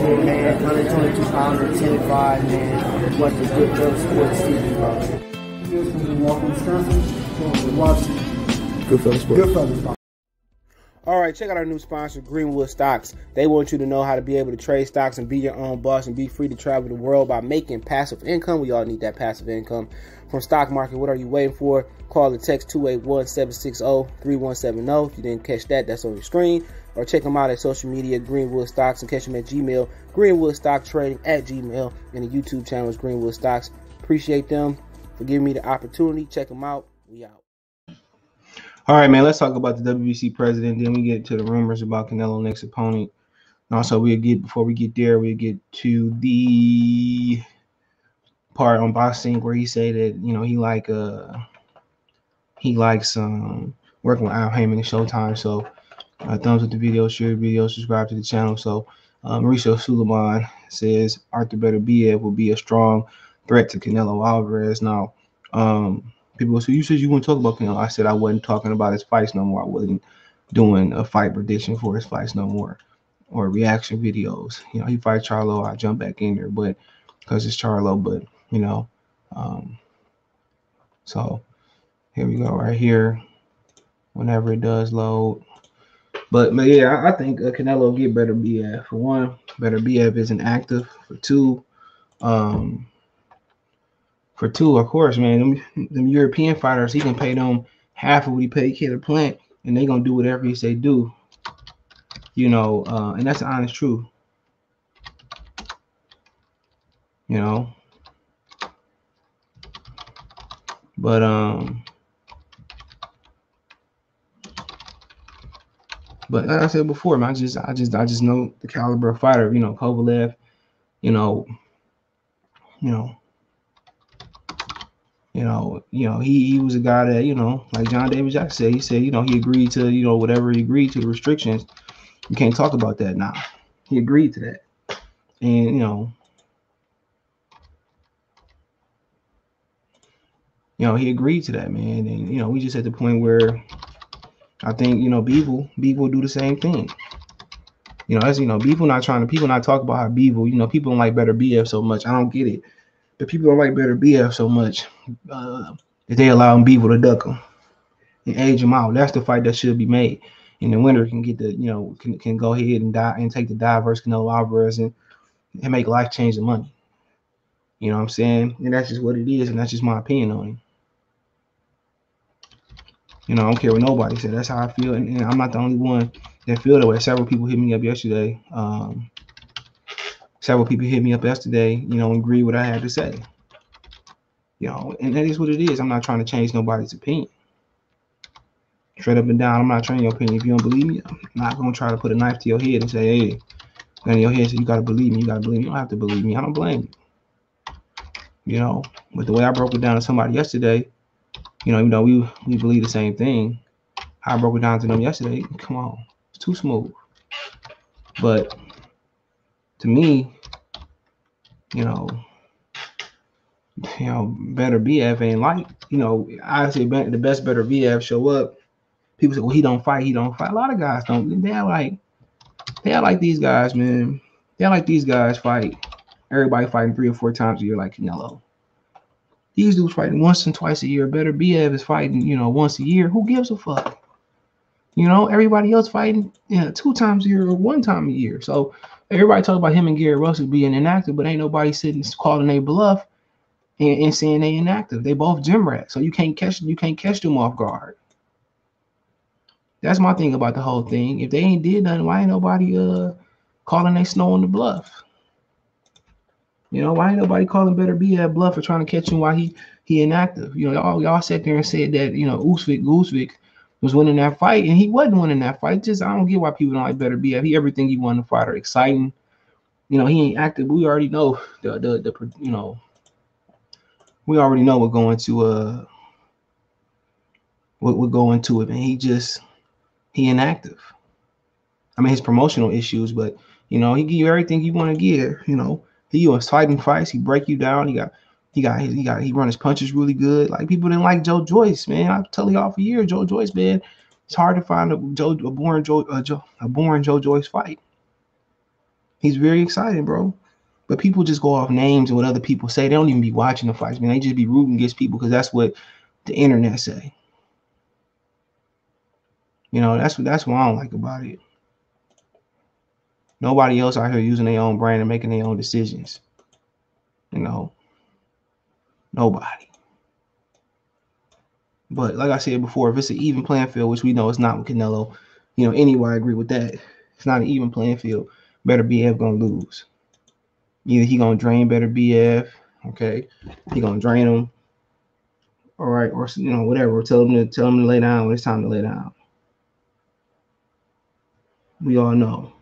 Man, 122 pounder, 10-5, man. What the Good Fellas Sports TV, bro. Here's from Milwaukee, Wisconsin. Watching Good Fellas Sports. Good Fellas. All right, check out our new sponsor, Greenwood Stocks. They want you to know how to be able to trade stocks and be your own boss and be free to travel the world by making passive income. We all need that passive income from stock market. What are you waiting for? Call or text 281-760-3170. If you didn't catch that, that's on your screen. Or check them out at social media, Greenwood Stocks, and catch them at Gmail, Greenwood Stock Trading at Gmail, and the YouTube channel is Greenwood Stocks. Appreciate them for giving me the opportunity. Check them out. We out. All right, man, let's talk about the WBC president. Then we get to the rumors about Canelo next opponent. And also, before we get there, we'll get to the part on boxing where he said that, you know, he likes working with Al Heyman and Showtime. So thumbs up the video, share the video, subscribe to the channel. So Mauricio Suleiman says Artur Beterbiev will be a strong threat to Canelo Alvarez. Now, people will say, you said you wouldn't talk about Canelo. I said I wasn't talking about his fights no more. I wasn't doing a fight prediction for his fights no more, or reaction videos. You know, he fights Charlo, I jump back in there, but because it's Charlo. But you know, so here we go right here. Whenever it does load, but yeah, I think Canelo will get Beterbiev. For one, Beterbiev isn't active. For two, of course, man, them European fighters, he can pay them half of what he paid Caleb Plant, and they gonna do whatever he say do. You know, and that's the honest truth. You know, but like I said before, man, I just know the caliber of fighter. You know, Kovalev. He was a guy that, you know, like John David Jackson said, he said, you know, he agreed to, you know, whatever he agreed to, the restrictions. You can't talk about that now. He agreed to that. And, you know, he agreed to that, man. And, you know, we just at the point where I think, you know, Beaver will do the same thing. You know, as you know, people not talk about how Beaver, you know, people don't like Beterbiev so much. I don't get it. But people don't like Beterbiev so much that they allow Beaver to duck him and age him out. That's the fight that should be made. And the winner can get the, you know, can go ahead and die and take the die versus Canelo Alvarez and make life-changing money. You know what I'm saying? And that's just what it is, and that's just my opinion on it. You know, I don't care what nobody said. That's how I feel, and I'm not the only one that feel that way. Several people hit me up yesterday. You know, and agree with what I had to say. You know, and that is what it is. I'm not trying to change nobody's opinion. Straight up and down, I'm not trying your opinion. If you don't believe me, I'm not going to try to put a knife to your head and say, hey, gun to your head, so you got to believe me. You got to believe me. You don't have to believe me. I don't blame you. You know, but the way I broke it down to somebody yesterday, you know, we believe the same thing. How I broke it down to them yesterday, come on, it's too smooth. But to me, you know, Beterbiev ain't like, you know, I say the best Beterbiev show up. People say, well, he don't fight. A lot of guys don't. They're like these guys, man. They're like these guys fight. Everybody fighting 3 or 4 times a year like Canelo. These dudes fighting once and twice a year. Beterbiev is fighting, you know, once a year. Who gives a fuck? You know, everybody else fighting 2 times a year or 1 time a year. So everybody talk about him and Gary Russell being inactive, but ain't nobody sitting calling their bluff and saying they inactive. They both gym rats, so you can't catch them off guard. That's my thing about the whole thing. If they ain't did nothing, why ain't nobody calling they snow on the bluff? You know, why ain't nobody calling Beterbiev bluff for trying to catch him while he inactive? You know, y'all sat there and said that, you know, Usvik was winning that fight, and he wasn't winning that fight. Just, I don't get why people don't like Beterbiev. Everything he won the fight are exciting. You know, he ain't active. We already know you know, we already know we're going to it, man. He inactive. I mean, his promotional issues, but you know, he give you everything you want to give. You know, he was fighting fights. He break you down. He run his punches really good. Like, people didn't like Joe Joyce, man. I'm telling y'all for years, Joe Joyce, man. It's hard to find a boring Joe Joyce fight. He's very excited, bro. But people just go off names and what other people say. They don't even be watching the fights, man. They just be rooting against people because that's what the internet say. You know, that's what I don't like about it. Nobody else out here using their own brain and making their own decisions. You know, nobody. But like I said before, if it's an even playing field, which we know it's not with Canelo, you know, anybody agree with that. It's not an even playing field. Beterbiev gonna lose. Either he gonna drain Beterbiev, okay, he gonna drain him, all right, or you know, whatever. Tell him to lay down when it's time to lay down. We all know.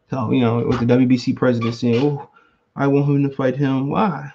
So, you know, with the WBC president saying, "Oh, I want him to fight him," why?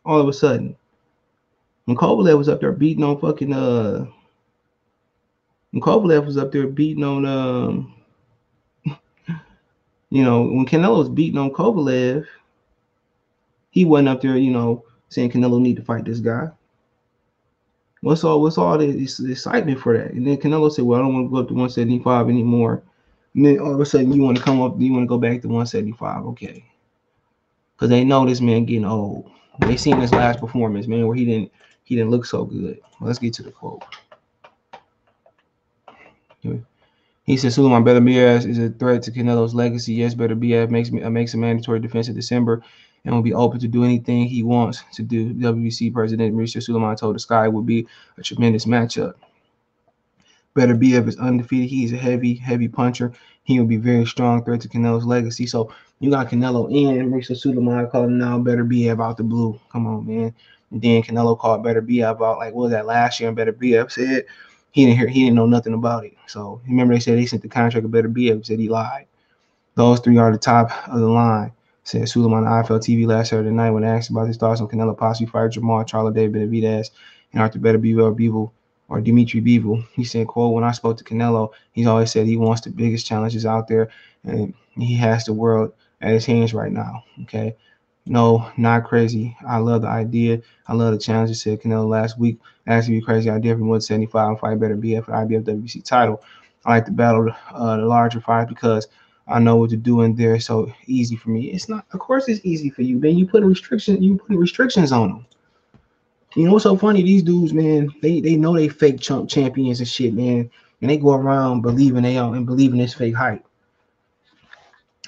All of a sudden, when Kovalev was up there beating on fucking when Kovalev was up there beating on you know, when Canelo was beating on Kovalev, he wasn't up there, you know, saying Canelo need to fight this guy. What's all this excitement for that? And then Canelo said, "Well, I don't want to go up to 175 anymore." And then all of a sudden, you want to come up, you want to go back to 175, okay? Because they know this man getting old. They seen his last performance, man, where he didn't look so good. Well, let's get to the quote. He said, "Sulaiman Beterbiev is a threat to Canelo's legacy. Yes, Beterbiev makes a mandatory defense in December and will be open to do anything he wants to do." WBC President Mauricio Sulaiman told the Sky it would be a tremendous matchup. Beterbiev is undefeated. He's a heavy puncher. He will be a very strong threat to Canelo's legacy. So you got Canelo in, Mauricio Sulaiman calling now Beterbiev out the blue. Come on, man. And then Canelo called Beterbiev out like, what was that, last year? And Beterbiev said he didn't know nothing about it. So remember they said they sent the contract to Beterbiev, said he lied. Those three are the top of the line, said Sulaiman on IFL TV last Saturday night when asked about his thoughts on Canelo possibly fired Jermall Charlo, David Beterbiev, and Artur Beterbiev or Dimitri Bivol. He said, quote, "When I spoke to Canelo, he's always said he wants the biggest challenges out there, and he has the world at his hands right now." Okay. No, not crazy. I love the idea. I love the challenge. He said Canelo last week. Asked me crazy idea from 175 and fight Beterbiev for the IBF WBC title. I like to battle the larger fight because I know what to do in there. So easy for me. It's not. Of course, it's easy for you, man. You put restrictions on them. You know what's so funny? These dudes, man, they know they fake champions and shit, man, and they go around believing they are and believing this fake hype.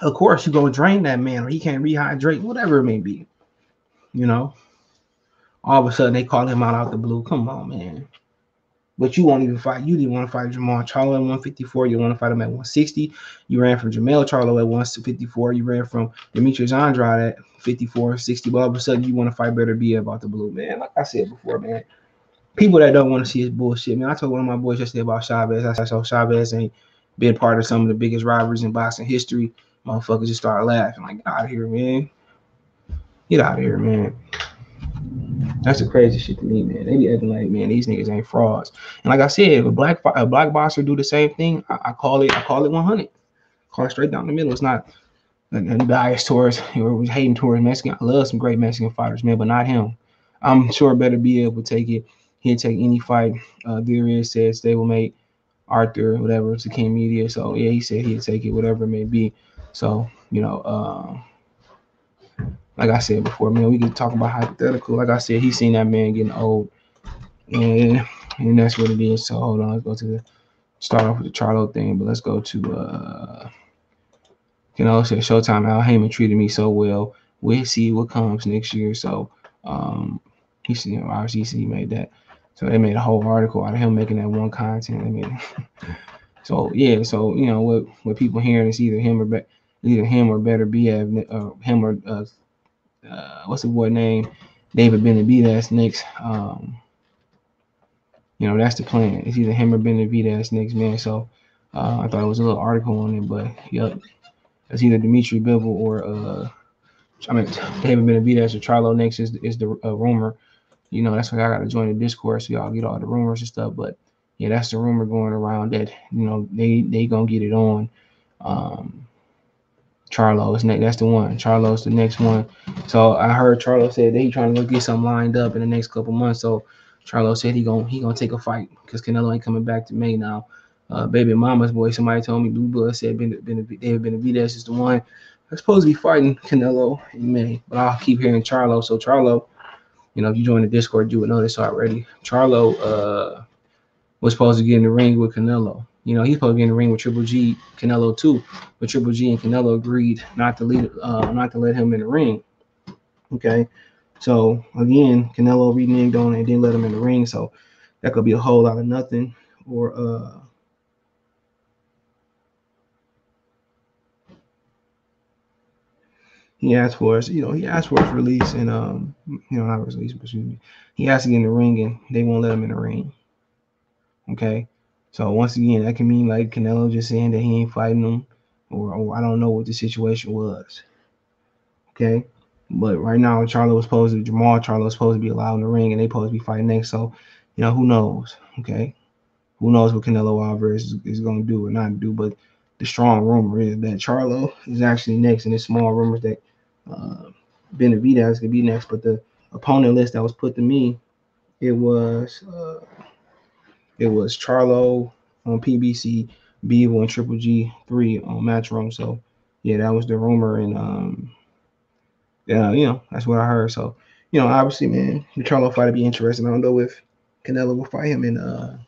Of course, you're gonna drain that man, or he can't rehydrate, whatever it may be. You know, all of a sudden they call him out the blue. Come on, man. But you won't even fight. You didn't want to fight Jermall Charlo at 154. You want to fight him at 160. You ran from Jermall Charlo at 154. You ran from Demetrius Andrade at 54, 60. But all of a sudden you want to fight Beterbiev out the blue, man. Like I said before, man. People that don't want to see his bullshit, man. I told one of my boys yesterday about Chavez. I said, so Chavez ain't been part of some of the biggest rivalries in boxing history. Motherfuckers just started laughing. Like, get out of here, man. Get out of here, man. That's the crazy shit to me, man. They be acting like, man, these niggas ain't frauds. And like I said, if a black boxer do the same thing, I call it 100. Call it straight down the middle. It's not any bias towards or hating towards Mexican. I love some great Mexican fighters, man, but not him. I'm sure Beterbiev will take it. He'll take any fight. There is said stablemate Artur, whatever. It's a King Media. So yeah, he said he'll take it, whatever it may be. So, you know, like I said before, man, we can talk about hypothetical. Like I said, he's seen that man getting old, and that's what it is. So hold on, let's go to start off with the Charlo thing, but let's go to Canelo said Showtime. Al Heyman treated me so well. We'll see what comes next year. So he, you know, obviously he made that. So they made a whole article out of him making that one content. They made so yeah. So you know what people hearing is either him or Beterbiev, him or what's the boy name? David Beterbiev next. You know, that's the plan. It's either him or Beterbiev next, man. So I thought it was a little article on it, but yep, it's either Dimitri Bivol or David Beterbiev or Charlo next is the rumor. You know, that's why I got to join the Discord so y'all get all the rumors and stuff. But yeah, that's the rumor going around that you know they gonna get it on. Charlo is next. That's the one. Charlo's the next one. So I heard Charlo said that he trying to go get something lined up in the next couple months. So Charlo said he gonna take a fight because Canelo ain't coming back to May now. Baby Mama's boy. Somebody told me Blue Blood said David Beterbiev is the one that's supposed to be fighting Canelo in May. But I'll keep hearing Charlo. So Charlo, you know, if you join the Discord, you would know this already. Charlo was supposed to get in the ring with Canelo. You know, he's supposed to get in the ring with Triple G, Canelo too. But Triple G and Canelo agreed not to let him in the ring. Okay. So again, Canelo reneged on it and didn't let him in the ring. So that could be a whole lot of nothing. Or he asked for his release and not release, but excuse me. He asked to get in the ring and they won't let him in the ring. Okay. So once again, that can mean like Canelo just saying that he ain't fighting him, or I don't know what the situation was. Okay. But right now, Jermall Charlo was supposed to be allowed in the ring, and they supposed to be fighting next. So, you know, who knows? Okay. Who knows what Canelo Alvarez is going to do or not do? But the strong rumor is that Charlo is actually next, and there's small rumors that Benavidez could be next. But the opponent list that was put to me, it was Charlo on PBC, Bevo, and Triple G3 on Matchroom. So yeah, that was the rumor, and that's what I heard. So, obviously, man, the Charlo fight would be interesting. I don't know if Canelo will fight him in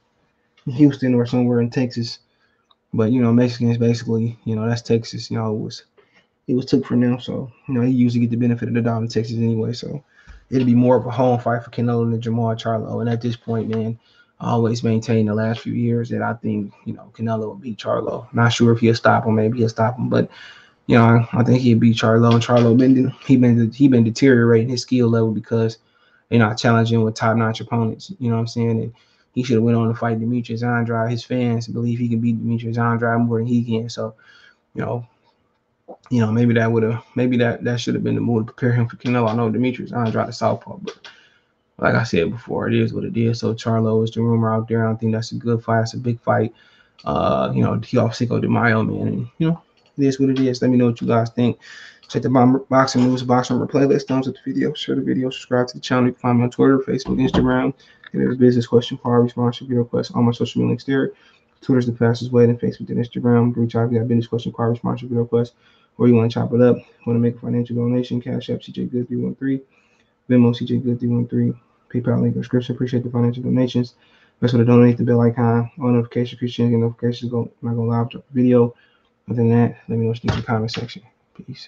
Houston or somewhere in Texas, but Mexicans basically, that's Texas. It was took from them, so he usually get the benefit of the doubt in Texas anyway. So it'd be more of a home fight for Canelo than Jermall Charlo. And at this point, man, I always maintain the last few years that I think Canelo will beat Charlo. Not sure if he'll stop him, maybe he'll stop him, but I think he'd beat Charlo. And Charlo been deteriorating his skill level because they're not challenging with top-notch opponents. You know what I'm saying? And he should have went on to fight Demetrius Andrade. His fans believe he can beat Demetrius Andrade more than he can. So, maybe that should have been the move to prepare him for Canelo. I know Demetrius Andrade is southpaw, but like I said before, it is what it is. So Charlo is the rumor out there. I don't think that's a good fight. It's a big fight. He off Cinco de Mayo, man, and it is what it is. Let me know what you guys think. Check the boxing news, boxing rumor playlist. Thumbs up the video, share the video, subscribe to the channel. You can find me on Twitter, Facebook, Instagram. If there's a business question, call, response, video request, all my social media links there. Twitter's the fastest way, then Facebook and Instagram. Reach out if you have business question, call, response, video request, or you want to chop it up. Want to make a financial donation? Cash App CJ Good 313, Venmo CJ Good 313, PayPal link in the description. Appreciate the financial donations. Best way to donate, the bell icon, all notifications. Appreciate getting notifications. I'm not gonna live drop the video. Other than that, let me know what you think in the comment section. Peace.